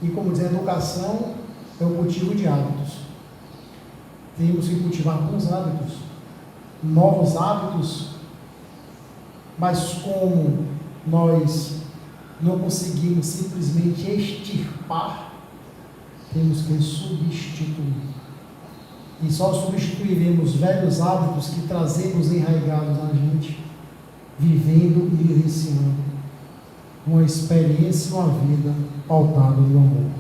E como diz, a educação é o cultivo de hábitos. Temos que cultivar bons hábitos, novos hábitos, mas como nós não conseguimos simplesmente extirpar, temos que substituir. E só substituiremos velhos hábitos que trazemos enraigados na gente, vivendo e vivenciando uma experiência, uma vida pautada no amor.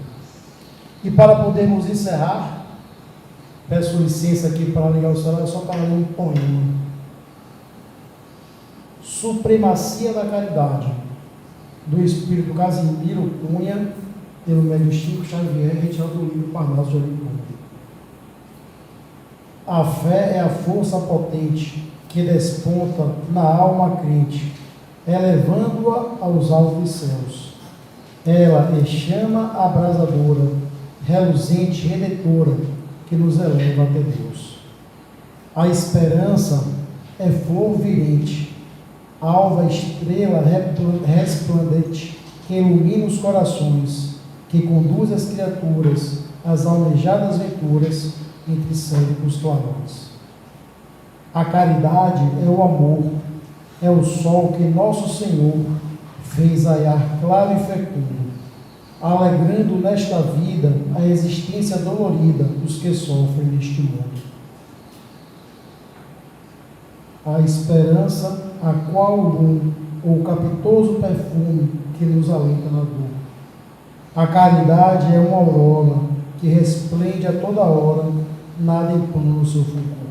E para podermos encerrar, peço licença aqui para ligar o celular, só para ler um poema. Supremacia da Caridade, do Espírito Casimiro Cunha, pelo médium Chico Xavier, retirado do livro Parnaso de Alicante. A fé é a força potente que desponta na alma crente, elevando-a aos altos céus. Ela é chama abrasadora, reluzente, redentora, que nos eleva até Deus. A esperança é flor virente, alva estrela resplandente, que ilumina os corações, que conduz as criaturas às almejadas venturas entre cérebros clarões. A caridade é o amor, é o sol que nosso Senhor fez raiar claro e fecundo, alegrando nesta vida a existência dolorida dos que sofrem neste mundo. A esperança, a qual o capitoso perfume que nos alenta na dor. A caridade é uma aurora que resplende a toda hora, nada impõe no seu fulgor.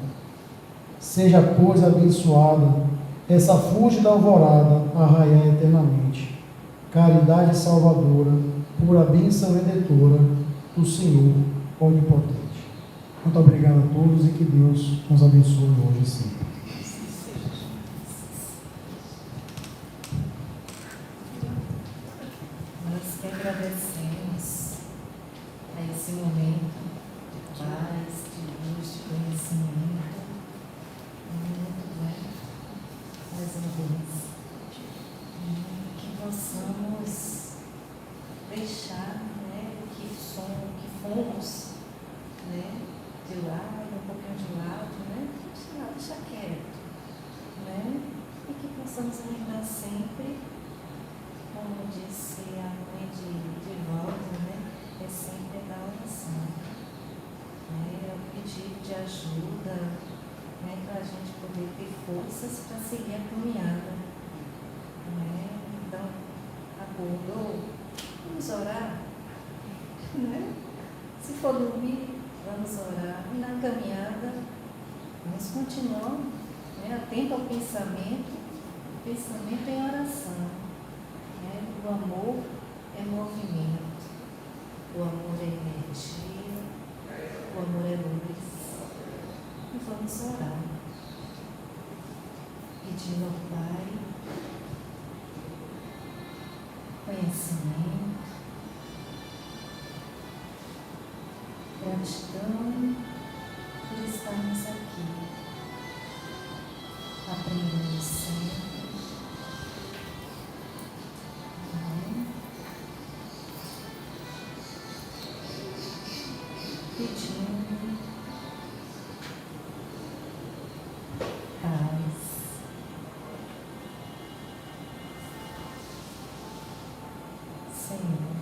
Seja, pois, abençoada essa fúlgida alvorada a raiar eternamente. Caridade salvadora, pura bênção redentora do Senhor Onipotente. Muito obrigado a todos e que Deus nos abençoe hoje e sempre. Nós que agradecemos a esse momento de paz, de luz, de conhecimento. Mais uma vez, que possamos deixar, o que fomos, de lado, um pouquinho de lado, deixar quieto, e que possamos lembrar sempre, como disse a mãe de volta, é sempre da oração, é o pedido de ajuda, para a gente poder ter forças para seguir a caminhada. Então, acordou, vamos orar. Se for dormir, vamos orar. E na caminhada, vamos continuar, atento ao pensamento em oração. O amor é movimento, o amor é energia, o amor é luz. E vamos orar, pedindo ao Pai conhecimento, gratidão por estarmos aqui, aprendendo sempre, pedindo Senhor,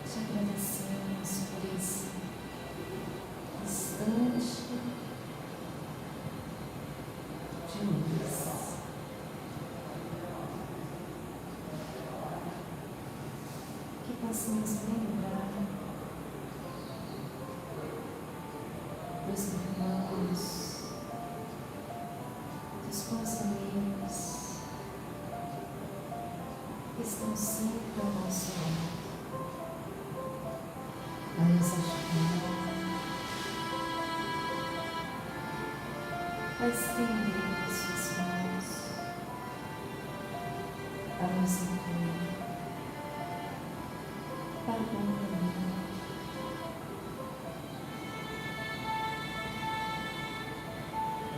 te agradecemos por esse instante de luz. Que possamos lembrar dos irmãos, dos bons amigos, que estão sempre ao nosso lado, a nos ajudar, a estender as suas mãos, a nos incluir para o bom caminho.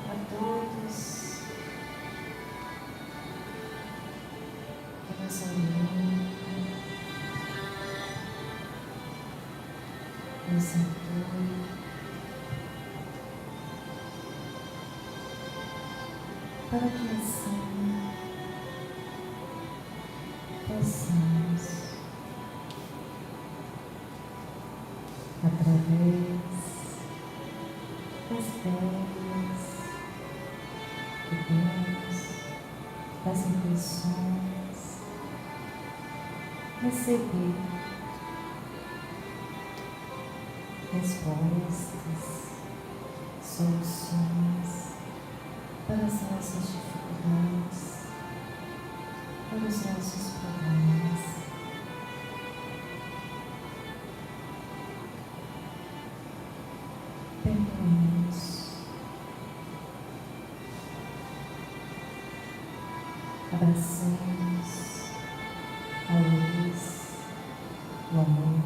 A todos que nos alimentam, nos apoiam, para que assim possamos, através das ideias que temos, das intuições, receber respostas, soluções para as nossas dificuldades, para os nossos problemas. Perdoemos, abracemos a luz, o amor,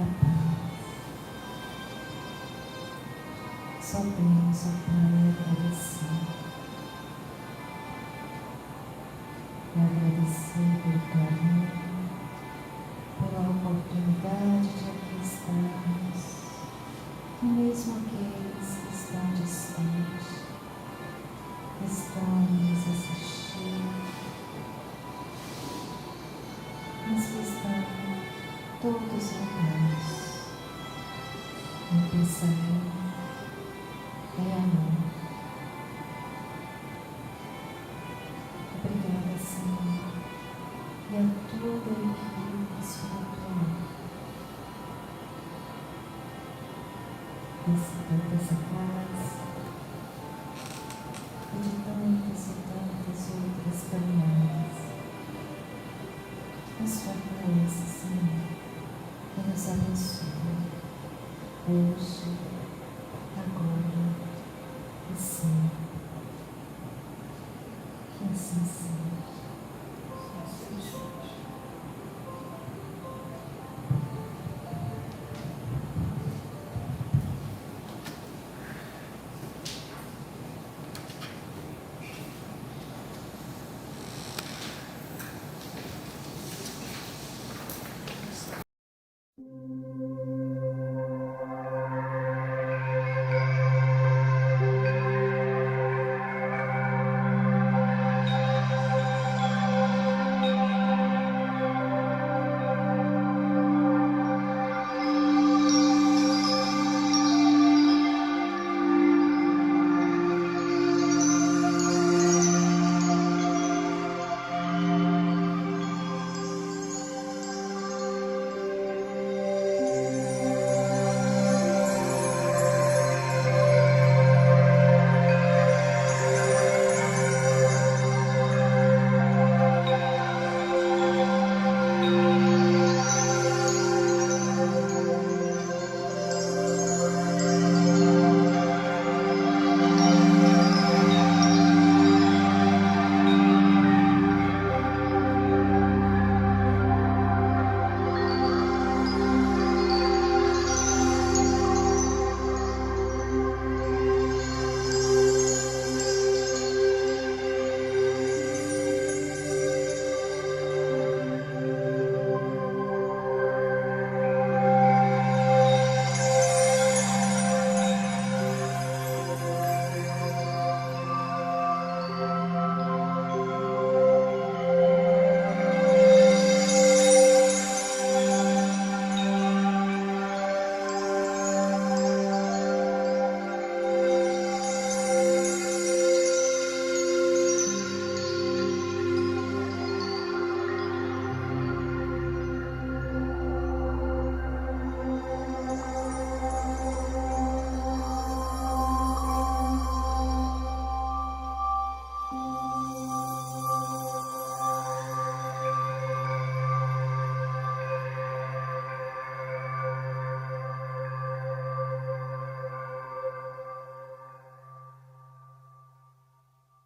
a paz. Só temos a Pai agradecer. E agradecer pelo carinho, pela oportunidade de aqui estarmos, e mesmo aqueles que estão distantes, estão nos assistindo, mas que estão todos ligados em pensamento e amor. Obrigada, Senhor, e a toda a equipe espiritual dessa casa e de tantas e tantas outras caminhadas. Nos fortalece, Senhor, e nos abençoe hoje, agora e sempre. Que assim seja.